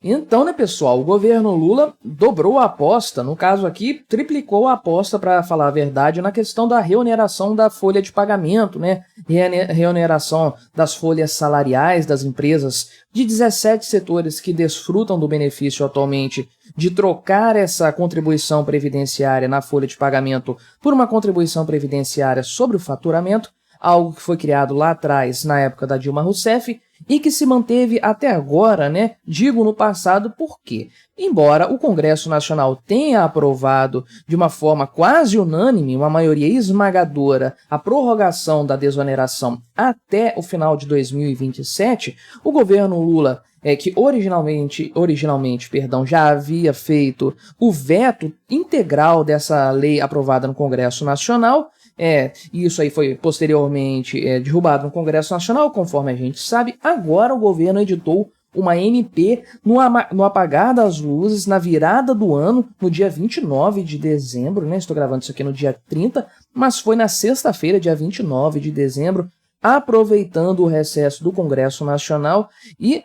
Então, né, pessoal, o governo Lula dobrou a aposta, no caso aqui, triplicou a aposta, para falar a verdade, na questão da reoneração da folha de pagamento, né, reoneração das folhas salariais das empresas de 17 setores que desfrutam do benefício atualmente de trocar essa contribuição previdenciária na folha de pagamento por uma contribuição previdenciária sobre o faturamento, algo que foi criado lá atrás, na época da Dilma Rousseff, e que se manteve até agora, né? Digo no passado por quê? Embora o Congresso Nacional tenha aprovado de uma forma quase unânime, uma maioria esmagadora, a prorrogação da desoneração até o final de 2027, o governo Lula, que originalmente, já havia feito o veto integral dessa lei aprovada no Congresso Nacional. E isso aí foi posteriormente derrubado no Congresso Nacional, conforme a gente sabe. Agora o governo editou uma MP no apagar das luzes, na virada do ano, no dia 29 de dezembro, né? Estou gravando isso aqui no dia 30, mas foi na sexta-feira, dia 29 de dezembro, aproveitando o recesso do Congresso Nacional e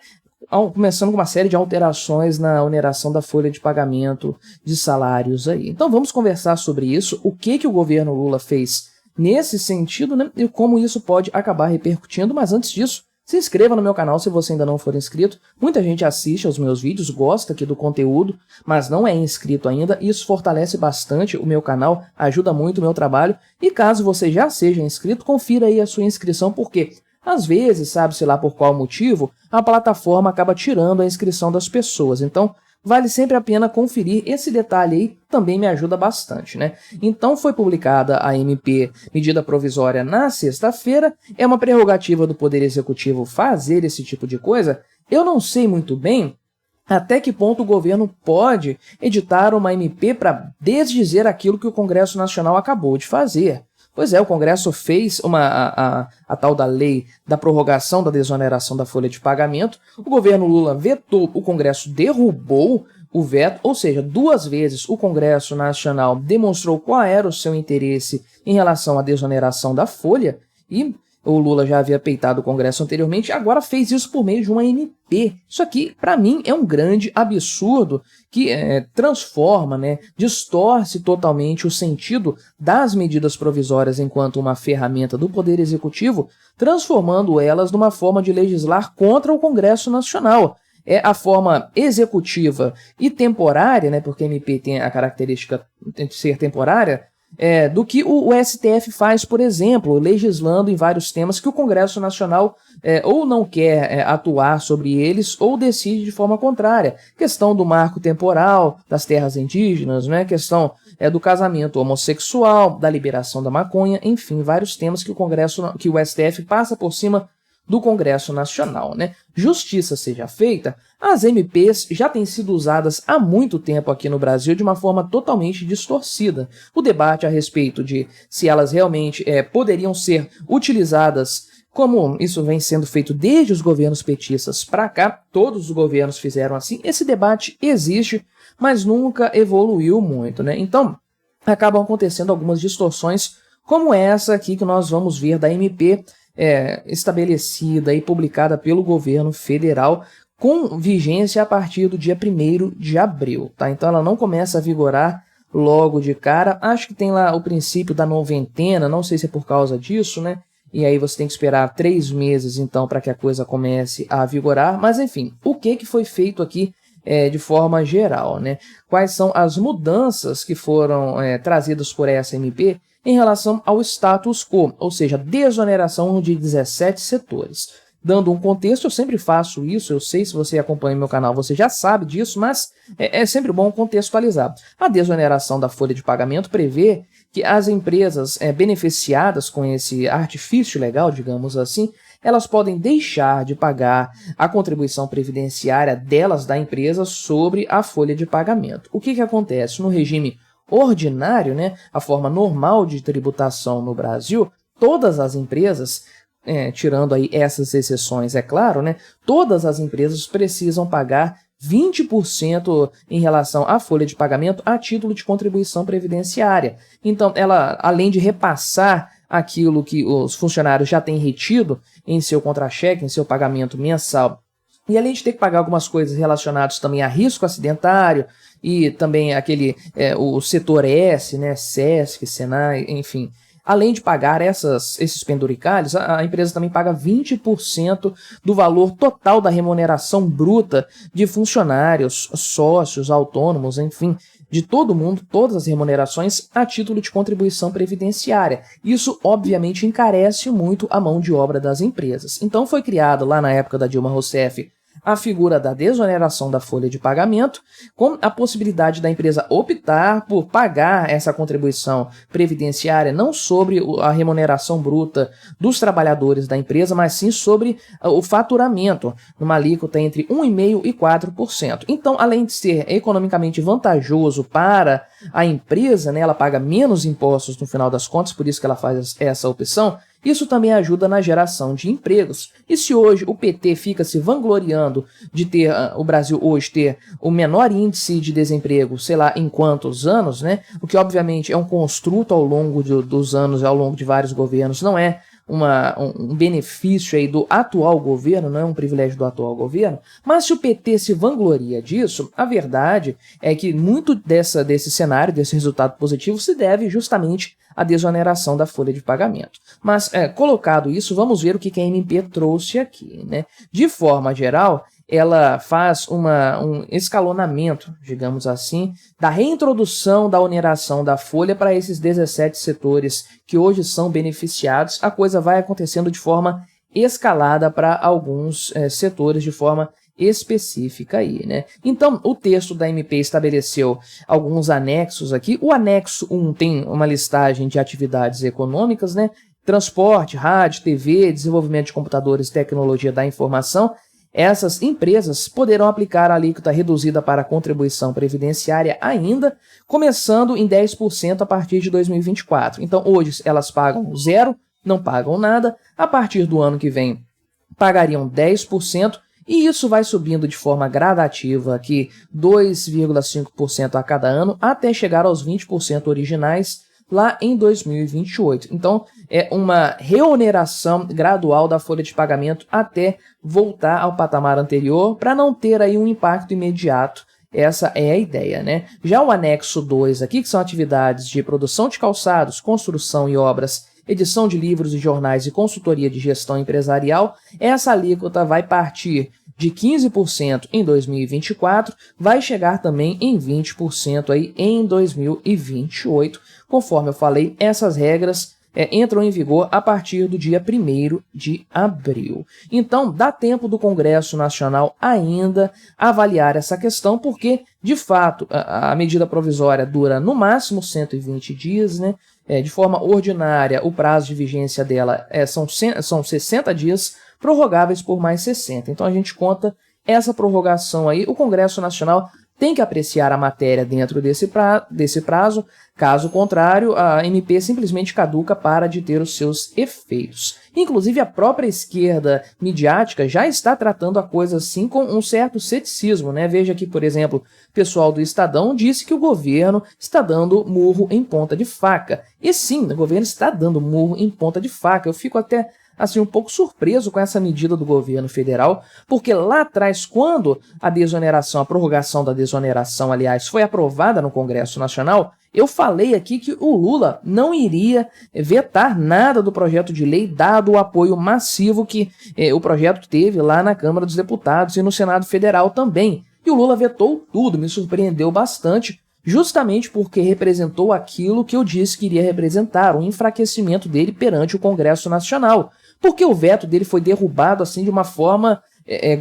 começando com uma série de alterações na oneração da folha de pagamento de salários aí. Então vamos conversar sobre isso, o que o governo Lula fez nesse sentido, né, e como isso pode acabar repercutindo, mas antes disso, se inscreva no meu canal se você ainda não for inscrito. Muita gente assiste aos meus vídeos, gosta aqui do conteúdo, mas não é inscrito ainda. Isso fortalece bastante o meu canal, ajuda muito o meu trabalho. E caso você já seja inscrito, confira aí a sua inscrição, porque às vezes, sabe-se lá por qual motivo, a plataforma acaba tirando a inscrição das pessoas. Então, vale sempre a pena conferir. Esse detalhe aí também me ajuda bastante, né? Então, foi publicada a MP, medida provisória, na sexta-feira. É uma prerrogativa do Poder Executivo fazer esse tipo de coisa. Eu não sei muito bem até que ponto o governo pode editar uma MP para desdizer aquilo que o Congresso Nacional acabou de fazer. Pois é, o Congresso fez a tal da lei da prorrogação da desoneração da folha de pagamento, o governo Lula vetou, o Congresso derrubou o veto, ou seja, 2 vezes o Congresso Nacional demonstrou qual era o seu interesse em relação à desoneração da folha, e o Lula já havia peitado o Congresso anteriormente, agora fez isso por meio de uma MP. Isso aqui, para mim, é um grande absurdo que transforma, né, distorce totalmente o sentido das medidas provisórias enquanto uma ferramenta do Poder Executivo, transformando elas numa forma de legislar contra o Congresso Nacional. É a forma executiva e temporária, né, porque a MP tem a característica de ser temporária, do que o STF faz, por exemplo, legislando em vários temas que o Congresso Nacional ou não quer atuar sobre eles ou decide de forma contrária. Questão do marco temporal das terras indígenas, né? Questão do casamento homossexual, da liberação da maconha, enfim, vários temas que o STF passa por cima do Congresso Nacional, né? Justiça seja feita, as MPs já têm sido usadas há muito tempo aqui no Brasil de uma forma totalmente distorcida. O debate a respeito de se elas realmente poderiam ser utilizadas, como isso vem sendo feito desde os governos petistas para cá, todos os governos fizeram assim, esse debate existe, mas nunca evoluiu muito, né? Então, acabam acontecendo algumas distorções, como essa aqui que nós vamos ver da MP, estabelecida e publicada pelo governo federal com vigência a partir do dia 1º de abril, tá? Então ela não começa a vigorar logo de cara, acho que tem lá o princípio da noventena, não sei se é por causa disso, né? E aí você tem que esperar 3 meses então para que a coisa comece a vigorar, mas enfim, o que foi feito aqui de forma geral, né? Quais são as mudanças que foram trazidas por essa MP em relação ao status quo, ou seja, desoneração de 17 setores. Dando um contexto, eu sempre faço isso, eu sei, se você acompanha meu canal, você já sabe disso, mas é sempre bom contextualizar. A desoneração da folha de pagamento prevê que as empresas beneficiadas com esse artifício legal, digamos assim, elas podem deixar de pagar a contribuição previdenciária delas, da empresa, sobre a folha de pagamento. O que acontece? No regime ordinário, né, a forma normal de tributação no Brasil, todas as empresas, tirando aí essas exceções, é claro, né, todas as empresas precisam pagar 20% em relação à folha de pagamento a título de contribuição previdenciária. Então, ela, além de repassar aquilo que os funcionários já têm retido em seu contra-cheque, em seu pagamento mensal E além de ter que pagar algumas coisas relacionadas também a risco acidentário e também o setor S, né, SESC, Senai, enfim. Além de pagar esses penduricalhos, a empresa também paga 20% do valor total da remuneração bruta de funcionários, sócios, autônomos, enfim, de todo mundo, todas as remunerações a título de contribuição previdenciária. Isso, obviamente, encarece muito a mão de obra das empresas. Então foi criado lá na época da Dilma Rousseff a figura da desoneração da folha de pagamento, com a possibilidade da empresa optar por pagar essa contribuição previdenciária não sobre a remuneração bruta dos trabalhadores da empresa, mas sim sobre o faturamento, numa alíquota entre 1,5% e 4%. Então, além de ser economicamente vantajoso para a empresa, né, ela paga menos impostos no final das contas, por isso que ela faz essa opção. Isso também ajuda na geração de empregos. E se hoje o PT fica se vangloriando de ter o Brasil hoje ter o menor índice de desemprego, sei lá, em quantos anos, né? O que obviamente é um construto ao longo dos anos, ao longo de vários governos, não é um benefício aí do atual governo, não é um privilégio do atual governo, mas se o PT se vangloria disso, a verdade é que muito desse cenário, desse resultado positivo, se deve justamente à desoneração da folha de pagamento. Mas, colocado isso, vamos ver o que a MP trouxe aqui, né? De forma geral, ela faz um escalonamento, digamos assim, da reintrodução da oneração da folha para esses 17 setores que hoje são beneficiados. A coisa vai acontecendo de forma escalada para alguns setores de forma específica aí, né? Então, o texto da MP estabeleceu alguns anexos aqui. O anexo 1 tem uma listagem de atividades econômicas, né? Transporte, rádio, TV, desenvolvimento de computadores e tecnologia da informação. Essas empresas poderão aplicar a alíquota reduzida para a contribuição previdenciária ainda, começando em 10% a partir de 2024. Então, hoje elas pagam 0, não pagam nada. A partir do ano que vem, pagariam 10%, e isso vai subindo de forma gradativa aqui, 2,5% a cada ano, até chegar aos 20% originais lá em 2028. Então, é uma reoneração gradual da folha de pagamento até voltar ao patamar anterior, para não ter aí um impacto imediato. Essa é a ideia, né? Já o anexo 2 aqui, que são atividades de produção de calçados, construção e obras, edição de livros e jornais e consultoria de gestão empresarial, essa alíquota vai partir de 15% em 2024, vai chegar também em 20% aí em 2028. Conforme eu falei, essas regras entram em vigor a partir do dia 1º de abril. Então, dá tempo do Congresso Nacional ainda avaliar essa questão, porque, de fato, a medida provisória dura no máximo 120 dias, né? De forma ordinária, o prazo de vigência dela são 60 dias, prorrogáveis por mais 60. Então, a gente conta essa prorrogação aí. O Congresso Nacional tem que apreciar a matéria dentro desse prazo, caso contrário, a MP simplesmente caduca para de ter os seus efeitos. Inclusive, a própria esquerda midiática já está tratando a coisa assim com um certo ceticismo, né? Veja aqui, por exemplo, o pessoal do Estadão disse que o governo está dando murro em ponta de faca. E sim, o governo está dando murro em ponta de faca. Eu fico até assim, um pouco surpreso com essa medida do governo federal, porque lá atrás, quando a prorrogação da desoneração, aliás, foi aprovada no Congresso Nacional, eu falei aqui que o Lula não iria vetar nada do projeto de lei, dado o apoio massivo que o projeto teve lá na Câmara dos Deputados e no Senado Federal também. E o Lula vetou tudo, me surpreendeu bastante, justamente porque representou aquilo que eu disse que iria representar, um enfraquecimento dele perante o Congresso Nacional. Porque o veto dele foi derrubado assim de uma forma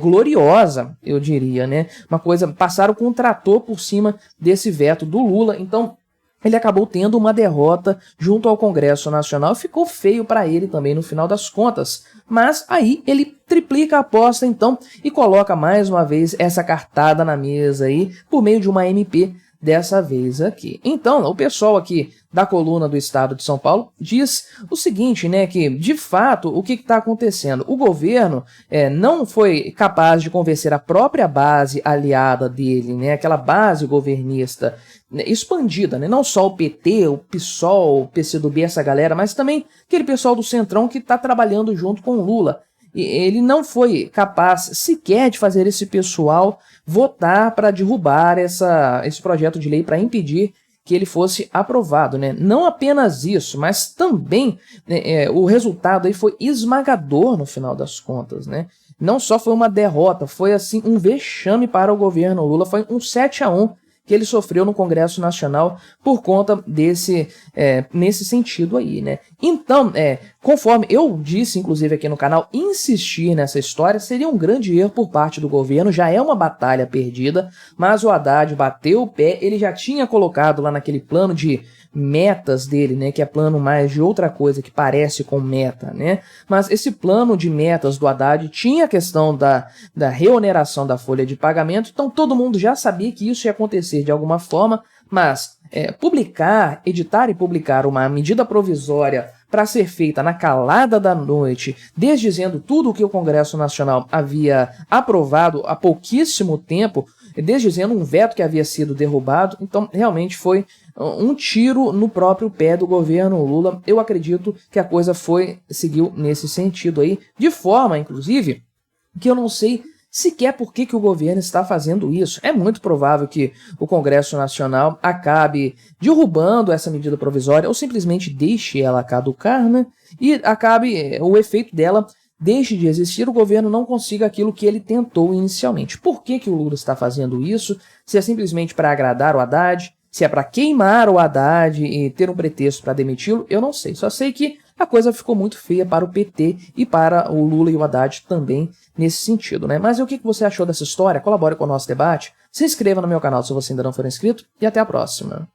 gloriosa, eu diria, né? Uma coisa, passaram com um trator por cima desse veto do Lula, então ele acabou tendo uma derrota junto ao Congresso Nacional, ficou feio para ele também no final das contas. Mas aí ele triplica a aposta então e coloca mais uma vez essa cartada na mesa aí por meio de uma MP dessa vez aqui. Então, o pessoal aqui da coluna do Estado de São Paulo diz o seguinte, né, que de fato o que está acontecendo? O governo não foi capaz de convencer a própria base aliada dele, né, aquela base governista expandida, né, não só o PT, o PSOL, o PCdoB, essa galera, mas também aquele pessoal do Centrão que está trabalhando junto com o Lula. ele não foi capaz sequer de fazer esse pessoal votar para derrubar esse projeto de lei, para impedir que ele fosse aprovado, né? Não apenas isso, mas também, né, o resultado aí foi esmagador no final das contas, né? Não só foi uma derrota, foi assim um vexame para o governo Lula, foi um 7-1 que ele sofreu no Congresso Nacional por conta nesse sentido aí, né? Então, conforme eu disse, inclusive aqui no canal, insistir nessa história seria um grande erro por parte do governo, já é uma batalha perdida, mas o Haddad bateu o pé, ele já tinha colocado lá naquele plano de metas dele, né, que é plano mais de outra coisa que parece com meta, né, mas esse plano de metas do Haddad tinha a questão da reoneração da folha de pagamento, então todo mundo já sabia que isso ia acontecer de alguma forma, mas editar e publicar uma medida provisória para ser feita na calada da noite, desdizendo tudo o que o Congresso Nacional havia aprovado há pouquíssimo tempo, desdizendo um veto que havia sido derrubado, então realmente foi um tiro no próprio pé do governo Lula. Eu acredito que a coisa seguiu nesse sentido aí, de forma, inclusive, que eu não sei sequer por que o governo está fazendo isso. É muito provável que o Congresso Nacional acabe derrubando essa medida provisória ou simplesmente deixe ela caducar, né? E acabe o efeito dela deixe de existir, o governo não consiga aquilo que ele tentou inicialmente. Por que o Lula está fazendo isso? Se é simplesmente para agradar o Haddad, se é para queimar o Haddad e ter um pretexto para demiti-lo, eu não sei. Só sei que a coisa ficou muito feia para o PT e para o Lula e o Haddad também nesse sentido, né? Mas e o que você achou dessa história? Colabore com o nosso debate, se inscreva no meu canal se você ainda não for inscrito e até a próxima.